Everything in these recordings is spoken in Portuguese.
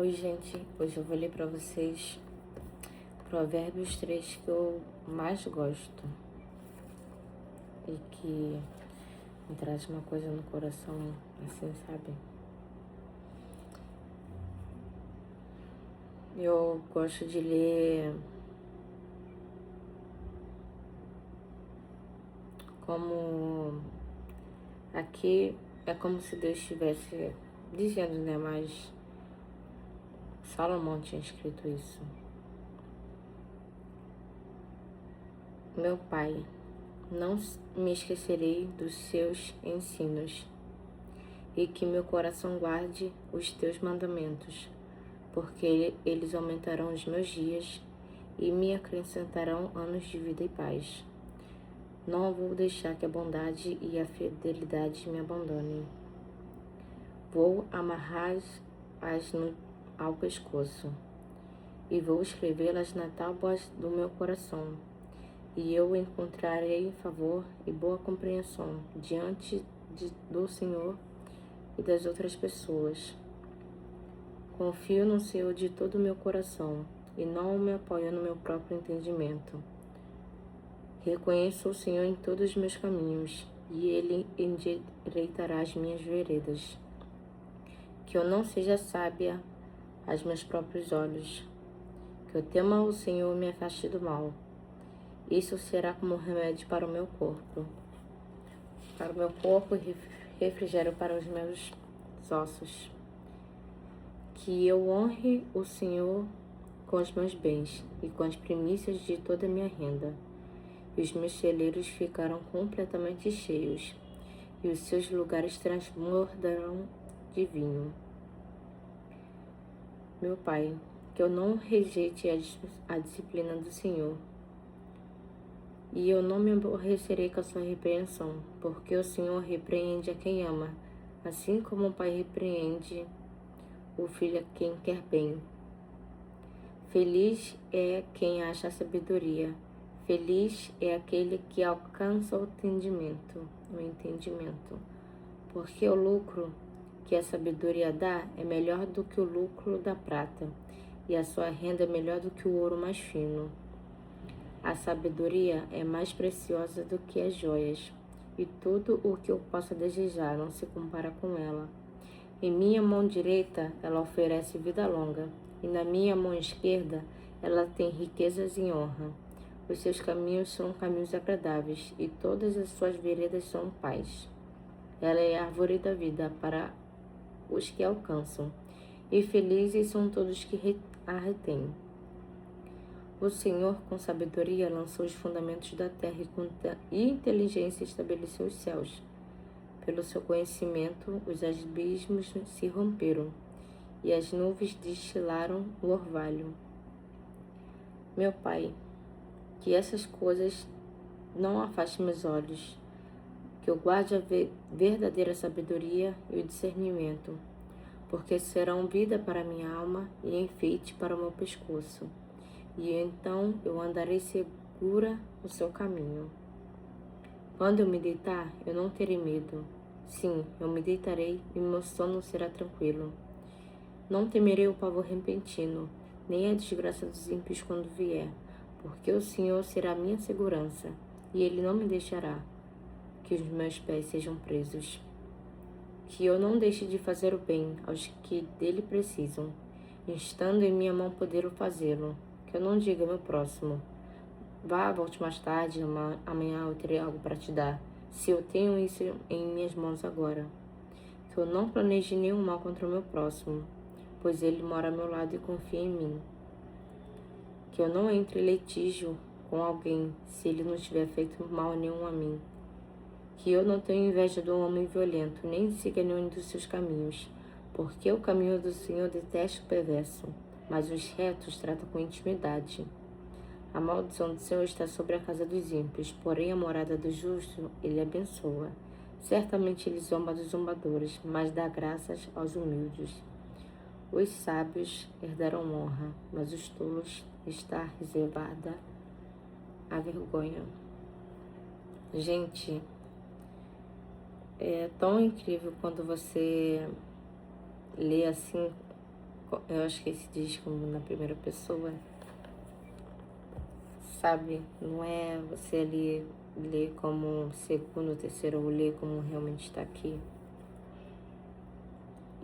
Oi, gente. Hoje eu vou ler para vocês Provérbios 3 que eu mais gosto e que me traz uma coisa no coração, assim, sabe? Eu gosto de ler como aqui é como se Deus estivesse dizendo, né? Mas Salomão tinha escrito isso. Meu pai, não me esquecerei dos seus ensinos, e que meu coração guarde os teus mandamentos, porque eles aumentarão os meus dias e me acrescentarão anos de vida e paz. Não vou deixar que a bondade e a fidelidade me abandonem. Vou amarrar-as ao pescoço e vou escrevê-las na tábua do meu coração. E eu encontrarei favor e boa compreensão diante do Senhor e das outras pessoas. Confio no Senhor de todo o meu coração e não me apoio no meu próprio entendimento. Reconheço o Senhor em todos os meus caminhos e Ele endireitará as minhas veredas. Que eu não seja sábia aos meus próprios olhos, que eu tema o Senhor e me afaste do mal. Isso será como remédio para o meu corpo e refrigério para os meus ossos. Que eu honre o Senhor com os meus bens e com as primícias de toda a minha renda. E os meus celeiros ficarão completamente cheios, e os seus lugares transbordarão de vinho. Meu Pai, que eu não rejeite a disciplina do Senhor, e eu não me aborrecerei com a sua repreensão, porque o Senhor repreende a quem ama, assim como o Pai repreende o filho a quem quer bem. Feliz é quem acha a sabedoria, feliz é aquele que alcança o entendimento, porque o lucro que a sabedoria dá é melhor do que o lucro da prata, e a sua renda é melhor do que o ouro mais fino. A sabedoria é mais preciosa do que as joias, e tudo o que eu possa desejar não se compara com ela. Em minha mão direita ela oferece vida longa, e na minha mão esquerda ela tem riquezas e honra. Os seus caminhos são caminhos agradáveis, e todas as suas veredas são paz. Ela é a árvore da vida para os que a alcançam, e felizes são todos que a retêm. O Senhor, com sabedoria, lançou os fundamentos da terra e com inteligência estabeleceu os céus. Pelo seu conhecimento, os abismos se romperam e as nuvens destilaram o orvalho. Meu Pai, que essas coisas não afastem meus olhos, que eu guarde a verdadeira sabedoria e o discernimento, porque serão vida para minha alma e enfeite para o meu pescoço. E então eu andarei segura no seu caminho. Quando eu me deitar, eu não terei medo. Sim, eu me deitarei e meu sono será tranquilo. Não temerei o pavor repentino, nem a desgraça dos ímpios quando vier, porque o Senhor será minha segurança, e Ele não me deixará que os meus pés sejam presos. Que eu não deixe de fazer o bem aos que dele precisam, estando em minha mão poder fazê-lo. Que eu não diga ao meu próximo, vá, volte mais tarde, amanhã eu terei algo para te dar, se eu tenho isso em minhas mãos agora. Que eu não planeje nenhum mal contra o meu próximo, pois ele mora ao meu lado e confia em mim. Que eu não entre em litígio com alguém, se ele não tiver feito mal nenhum a mim. Que eu não tenho inveja do homem violento, nem siga nenhum dos seus caminhos, porque o caminho do Senhor detesta o perverso, mas os retos tratam com intimidade. A maldição do Senhor está sobre a casa dos ímpios, porém a morada do justo ele abençoa. Certamente ele zomba dos zombadores, mas dá graças aos humildes. Os sábios herdarão honra, mas os tolos está reservada a vergonha. Gente, é tão incrível quando você lê assim eu acho que esse diz como na primeira pessoa, sabe? Não é você ali ler como segundo, terceiro, ou ler como realmente está aqui.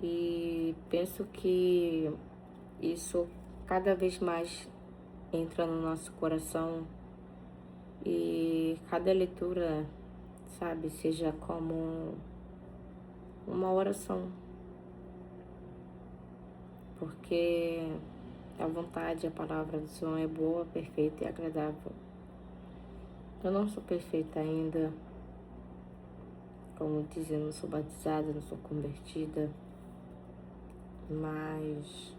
E penso que isso cada vez mais entra no nosso coração e cada leitura, sabe, seja como uma oração, porque a vontade, a palavra do Senhor é boa, perfeita e agradável. Eu não sou perfeita ainda, como dizem, não sou batizada, não sou convertida, mas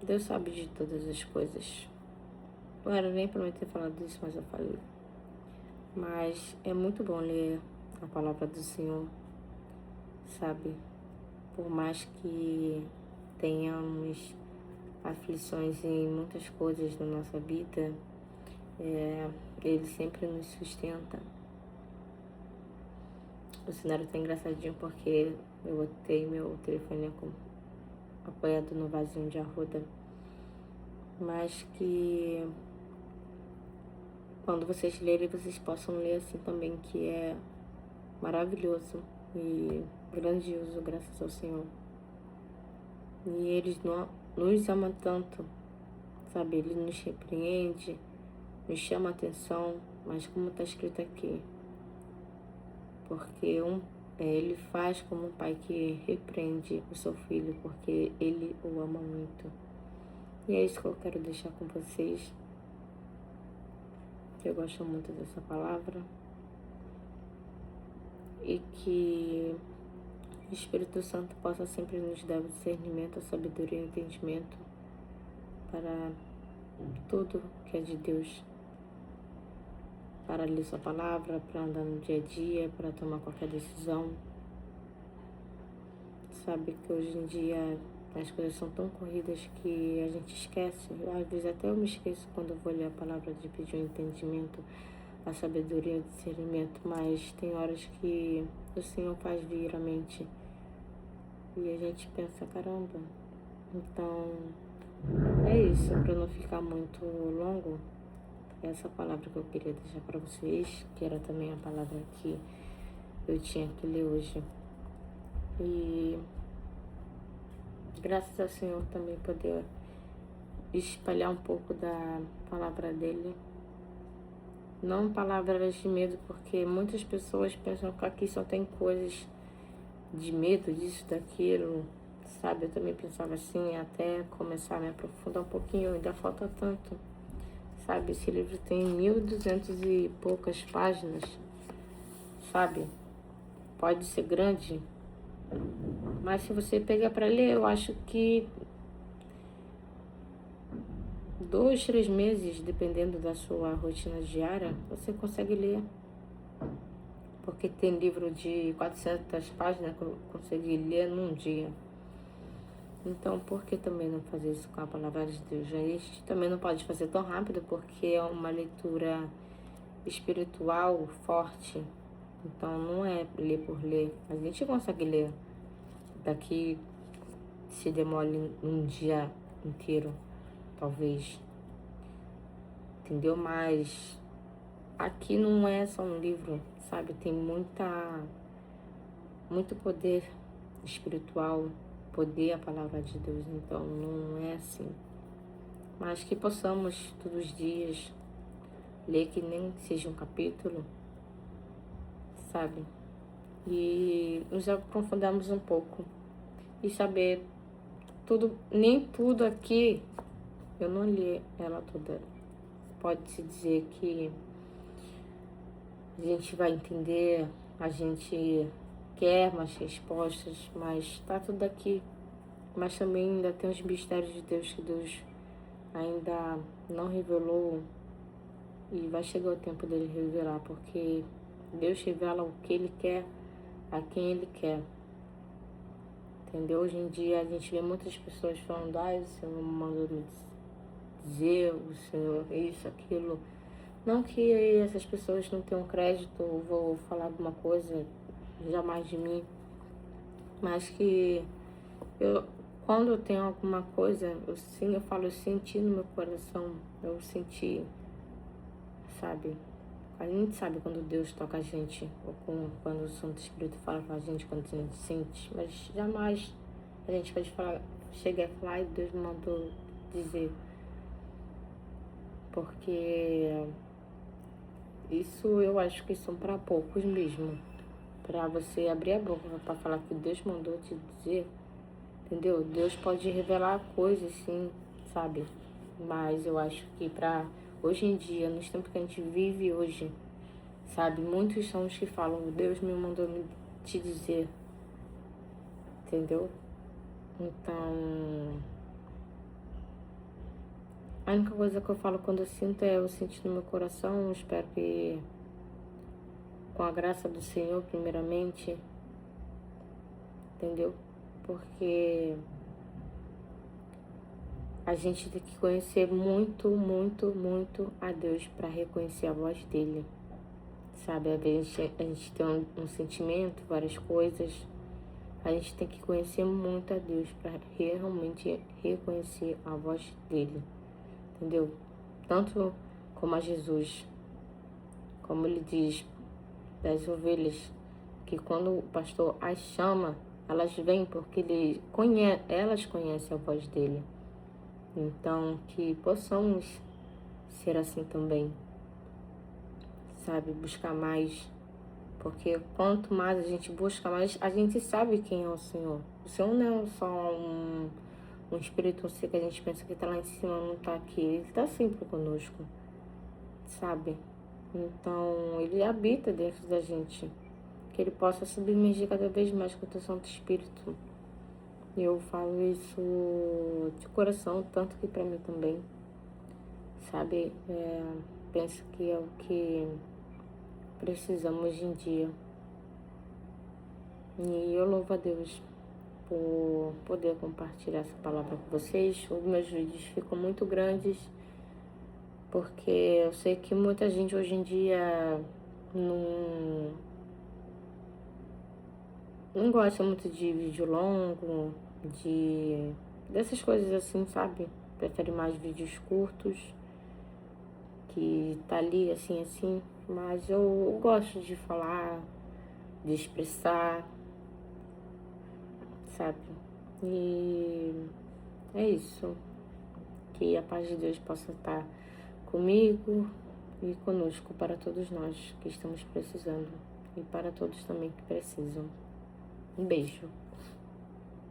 Deus sabe de todas as coisas. Não era nem para mim ter falado isso, mas eu falei. Mas é muito bom ler a palavra do Senhor, sabe? Por mais que tenhamos aflições em muitas coisas na nossa vida, Ele sempre nos sustenta. O cenário tá engraçadinho porque eu botei meu telefone apoiado no vasinho de arruda, mas que quando vocês lerem, vocês possam ler assim também, que é maravilhoso e grandioso, graças ao Senhor. E Ele nos ama tanto, sabe? Ele nos repreende, nos chama a atenção, mas como está escrito aqui, porque Ele faz como um pai que repreende o seu filho, porque Ele o ama muito. E é isso que eu quero deixar com vocês. Eu gosto muito dessa palavra. E que o Espírito Santo possa sempre nos dar o discernimento, a sabedoria e o entendimento para tudo que é de Deus. Para ler sua palavra, para andar no dia a dia, para tomar qualquer decisão. Sabe que hoje em dia as coisas são tão corridas que a gente esquece. Às vezes até eu me esqueço quando eu vou ler a palavra de pedir o entendimento, a sabedoria, o discernimento, mas tem horas que o Senhor faz vir a mente e a gente pensa, caramba. Então, é isso, para não ficar muito longo, essa palavra que eu queria deixar para vocês, que era também a palavra que eu tinha que ler hoje. E graças ao Senhor também poder espalhar um pouco da palavra dele. Não palavras de medo, porque muitas pessoas pensam que aqui só tem coisas de medo, disso, daquilo, sabe? Eu também pensava assim, até começar a me aprofundar um pouquinho, ainda falta tanto, sabe? Esse livro tem 1.200 e poucas páginas, sabe? Pode ser grande, mas se você pegar para ler, eu acho que 2, 3 meses, dependendo da sua rotina diária, você consegue ler. Porque tem livro de 400 páginas que eu consegui ler num dia. Então, por que também não fazer isso com a palavra de Deus? A gente também não pode fazer tão rápido, porque é uma leitura espiritual forte. Então, não é ler por ler. A gente consegue ler daqui, se demole um dia inteiro, talvez. Entendeu? Mas aqui não é só um livro, sabe? Tem muito poder espiritual, poder a palavra de Deus. Então não é assim. Mas que possamos todos os dias ler, que nem seja um capítulo, sabe? E nos aprofundarmos um pouco e saber tudo, nem tudo aqui, eu não li ela toda. Pode-se dizer que a gente vai entender, a gente quer mais respostas, mas tá tudo aqui. Mas também ainda tem os mistérios de Deus que Deus ainda não revelou e vai chegar o tempo dele revelar, porque Deus revela o que Ele quer a quem Ele quer. Entendeu? Hoje em dia a gente vê muitas pessoas falando, o Senhor mandou me dizer, o Senhor isso, aquilo. Não que essas pessoas não tenham crédito, ou vou falar alguma coisa jamais de mim, mas que eu, quando eu tenho alguma coisa, eu falo, eu senti no meu coração, eu senti, sabe? A gente sabe quando Deus toca a gente, ou quando o Santo Espírito fala com a gente, quando a gente sente, mas jamais a gente pode falar, chegar e falar, ai, Deus me mandou dizer, porque isso eu acho que são para poucos mesmo, para você abrir a boca para falar que Deus mandou te dizer, entendeu? Deus pode revelar coisas, sim, sabe? Mas eu acho que para hoje em dia, nos tempos que a gente vive hoje, sabe? Muitos são os que falam, Deus me mandou te dizer, entendeu? Então, a única coisa que eu falo quando eu sinto é eu sentir no meu coração, eu espero que com a graça do Senhor, primeiramente, entendeu? Porque a gente tem que conhecer muito, muito, muito a Deus para reconhecer a voz dele, sabe? A gente tem um sentimento, várias coisas. A gente tem que conhecer muito a Deus para realmente reconhecer a voz dele, entendeu? Tanto como a Jesus, como ele diz das ovelhas, que quando o pastor as chama, elas vêm porque elas conhecem a voz dele. Então, que possamos ser assim também, sabe? Buscar mais, porque quanto mais a gente busca, mais a gente sabe quem é o Senhor. O Senhor não é só um espírito assim que a gente pensa que está lá em cima, não está aqui. Ele está sempre conosco, sabe? Então, ele habita dentro da gente. Que ele possa submergir cada vez mais com o teu Santo Espírito. E eu falo isso de coração, tanto que para mim também, sabe? Penso que é o que precisamos hoje em dia. E eu louvo a Deus por poder compartilhar essa palavra com vocês. Os meus vídeos ficam muito grandes, porque eu sei que muita gente hoje em dia não gosta muito de vídeo longo, dessas coisas assim, sabe? Prefere mais vídeos curtos, que tá ali assim, mas eu gosto de falar, de expressar, sabe? E é isso. Que a paz de Deus possa estar comigo e conosco para todos nós que estamos precisando e para todos também que precisam. Um beijo.